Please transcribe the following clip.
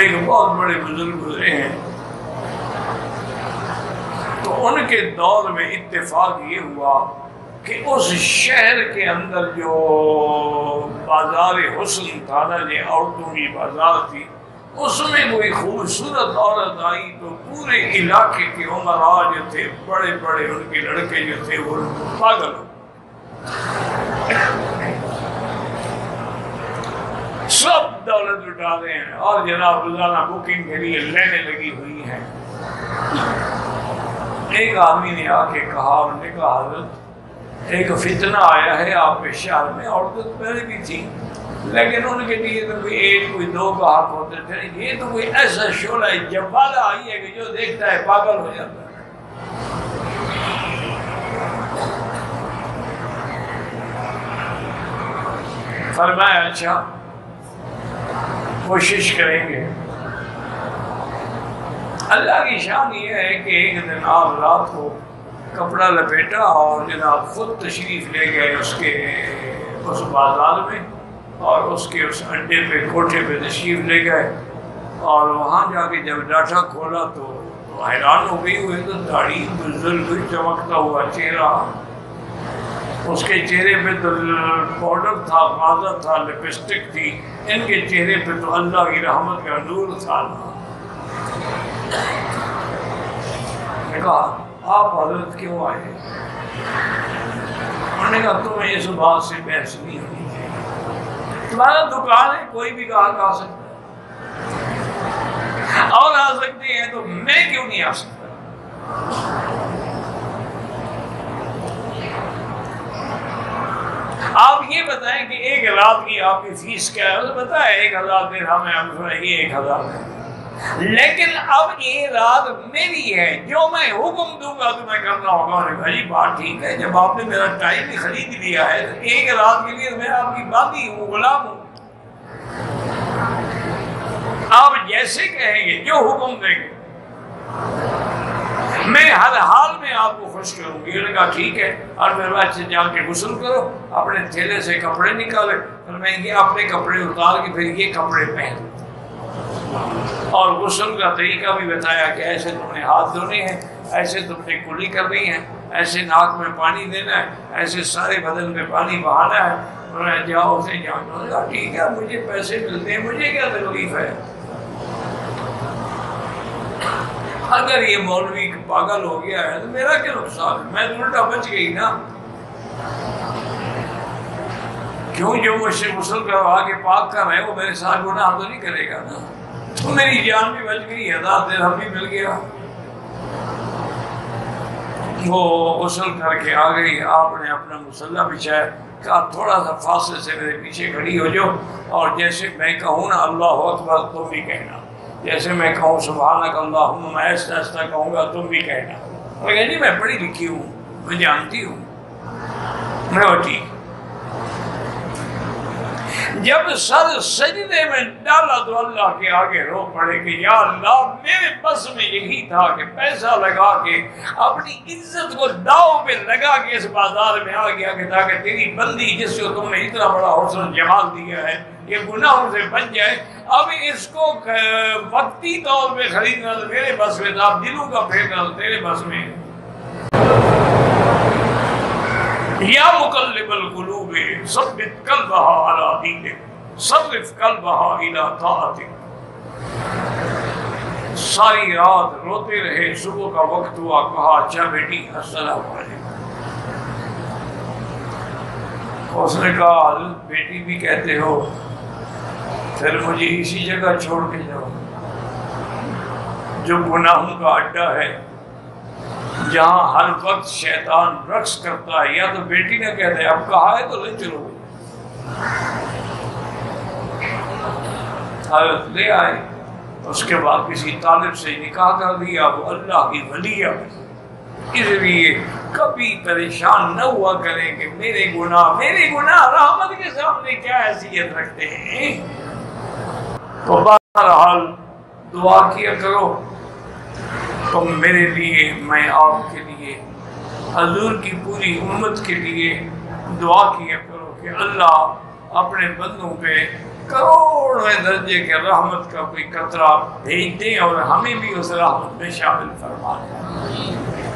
ایک بہت بڑے بزرگ گزرے ہیں، تو ان کے دور میں اتفاق یہ ہوا کہ اس شہر کے اندر جو بازار حسن تھا نا، یہ عورتوں کی بازار تھی، اس میں کوئی خوبصورت عورت آئی تو پورے علاقے کے عمراء جو تھے، بڑے بڑے ان کے لڑکے جو تھے، وہ پاگل ہو، سب دولت اٹھا رہے ہیں اور جناب روزانہ بکنگ کے لیے لائنیں لگی ہوئی ہیں۔ ایک آدمی نے آ کے کہا، انہوں نے کہا حضرت ایک فتنہ آیا ہے آپ کے شہر میں، عورتیں پہلے بھی تھی لیکن ان کے لیے تو کوئی ایک کوئی دو کا حق ہوتے تھے، یہ تو کوئی ایسا شعلہ جوالہ آئی ہے کہ جو دیکھتا ہے پاگل ہو جاتا ہے۔ فرمایا اچھا کوشش کریں گے۔ اللہ کی شان یہ ہے کہ ایک دن آپ رات کو کپڑا لپیٹا اور جناب خود تشریف لے گئے اس بازار میں، اور اس کے اس اڈے پہ کوٹھے پہ تشریف لے گئے، اور وہاں جا کے جب ڈاٹا کھولا تو حیران ہو گئی ہوئے، تو داڑھی بزرگ چمکتا ہوا چہرہ، اس کے چہرے پہ تو پاؤڈر تھا، غازہ تھا، لپسٹک تھی، ان کے چہرے پہ تو اللہ کی رحمت کا نور تھا۔ میں نے کہا آپ حضرت کیوں آئے؟ انہوں نے کہا تمہیں اس بات سے بحث نہیں ہونی چاہیے، تمہارا دکان ہے، کوئی بھی گاہک آ سکتا ہے اور آ سکتے ہیں، تو میں کیوں نہیں آ سکتا؟ آپ یہ بتائیں کہ ایک رات کی آپ کی فیس کیا ہے؟ بتائیں 1000 درہم ہے، ہم یہ 1000 ہے، لیکن اب یہ رات میری ہے، جو میں حکم دوں گا تو میں کرنا ہوگا۔ اور بھائی بات ٹھیک ہے، جب آپ نے میرا ٹائم ہی خرید لیا ہے تو ایک رات کے لیے میں آپ کی باقی ہوں، غلام ہوں، آپ جیسے کہیں گے، جو حکم دیں گے، میں ہر حال میں آپ کو خوش کروں گی۔ انہوں نے کہا ٹھیک ہے، اور میرے بعد سے جا کے غسل کرو، اپنے تھیلے سے کپڑے نکالے، اور میں یہ اپنے کپڑے اتار کے پھر یہ کپڑے پہن، اور غسل کا طریقہ بھی بتایا کہ ایسے تم نے ہاتھ دھونے ہیں، ایسے تم نے کلی کرنی ہے، ایسے ناک میں پانی دینا ہے، ایسے سارے بدن میں پانی بہانا ہے، اور جاؤ سے جاؤ۔ ٹھیک ہے، مجھے پیسے ملتے ہیں، مجھے کیا تکلیف ہے؟ اگر یہ مولوی پاگل ہو گیا ہے تو میرا کیا نقصان ہے؟ میں تو الٹا بچ گئی نا، کیوں جو مجھ سے غسل کروا کے پاک کر رہے وہ میرے ساتھ گناہ تو نہیں کرے گا نا، تو میری جان بھی بچ گئی، 1000 درہم بھی مل گیا۔ وہ غسل کر کے آ گئی، آپ نے اپنا مصلی بچھایا، کہا تھوڑا سا فاصلے سے میرے پیچھے کھڑی ہو جاؤ، اور جیسے میں کہوں نا اللہ اکبر تم بھی کہنا، جیسے میں کہوں سبحانک اللہم، میں ایسا ایسا کہوں گا تم بھی کہنا۔ میں کہا جی میں پڑھی لکھی ہوں، میں جانتی ہوں۔ میں وہ ٹھیک، جب سر سجدے میں ڈالا تو اللہ کے آگے رو پڑے کہ یا اللہ میرے بس میں یہی تھا کہ پیسہ لگا کے اپنی عزت کو داؤ پہ لگا کے اس بازار میں آ گیا کہ تاکہ تیری بندی جس کو تم نے اتنا بڑا حسن جمال دیا ہے یہ گناہوں سے بچ جائے۔ اب اس کو وقتی طور پہ خریدنا تو میرے بس میں تھا، دلوں کا پھیرنا تو تیرے بس میں۔ یا مقلب القلوب ثبت قلبها على دینک صرف قلبها الى طاعتک۔ ساری رات روتے رہے، صبح کا وقت ہوا، کہا اچھا بیٹی السلام علیکم۔ اس نے کہا حضرت بیٹی بھی کہتے ہو، پھر مجھے اسی جگہ چھوڑ کے جاؤ جو گناہوں کا اڈا ہے، جہاں ہر وقت شیطان رقص کرتا ہے۔ یا تو بیٹی نے کہتے اب کہا ہے تو لے چلو۔ حضرت لے آئے، اس کے بعد کسی طالب سے نکاح کر دیا، وہ اللہ کی ولی ہے۔ اس لیے کبھی پریشان نہ ہوا کریں کہ میرے گناہ رحمت کے سامنے کیا حیثیت رکھتے ہیں۔ تو بہرحال دعا کیا کرو، تم میرے لیے، میں آپ کے لیے، حضور کی پوری امت کے لیے دعا کیا کرو کہ اللہ اپنے بندوں پہ کروڑویں درجے کے رحمت کا کوئی قطرہ بھیج دیں اور ہمیں بھی اس رحمت میں شامل فرما دیں۔